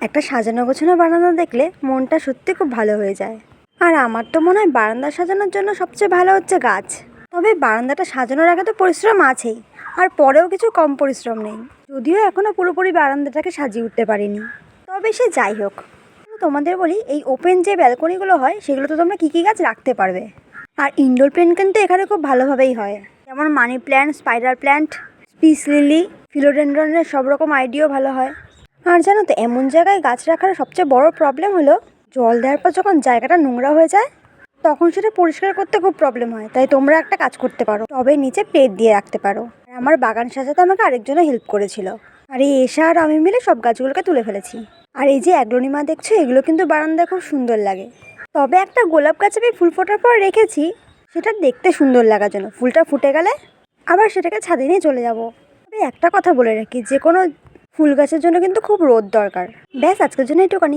একটা সাজানো গোছানো বারান্দা দেখলে মনটা সত্যি খুব ভালো হয়ে যায়। আর আমার তো মনে হয় বারান্দা সাজানোর জন্য সবচেয়ে ভালো হচ্ছে গাছ। তবে বারান্দাটা সাজানোর আগে তো পরিশ্রম আছেই, আর পরেও কিছু কম পরিশ্রম নেই। যদিও এখনও পুরোপুরি বারান্দাটাকে সাজিয়ে উঠতে পারিনি, তবে সে যাই হোক। তোমাদের বলি, এই ওপেন যে ব্যালকনিগুলো হয় সেগুলোতে তোমরা কী কী গাছ রাখতে পারবে। আর ইনডোর প্ল্যান্ট কিন্তু এখানে খুব ভালোভাবেই হয়, যেমন money plant, spider plant, peace lily, ফিলোডেন্ড্রনের সব রকম আইডিয়াও ভালো হয়। আর জানো তো, এমন জায়গায় গাছ রাখার সবচেয়ে বড় প্রবলেম হলো জল দেওয়ার পর যখন জায়গাটা নোংরা হয়ে যায় তখন সেটা পরিষ্কার করতে খুব প্রবলেম হয়। তাই তোমরা একটা কাজ করতে পারো, টবের নিচে প্লেট দিয়ে রাখতে পারো। আর আমার বাগান সাজাতে আমাকে আরেকজনও হেল্প করেছিল, আর এই এশা আর আমি মিলে সব গাছগুলোকে তুলে ফেলেছি। আর এই যে অ্যাগ্লোনিমা দেখছো, এগুলো কিন্তু বারান্দায় খুব সুন্দর লাগে। তবে একটা গোলাপ গাছ আমি ফুল ফোটার পর রেখেছি, সেটা দেখতে সুন্দর লাগার জন্য। ফুলটা ফুটে গেলে আবার সেটাকে ছাদে নিয়ে চলে যাব। তবে একটা কথা বলে রাখি, যে কোনো ফুল গাছের জন্য কিন্তু খুব রোদ দরকার। ব্যাস, আজকের জন্য এটুকুনি।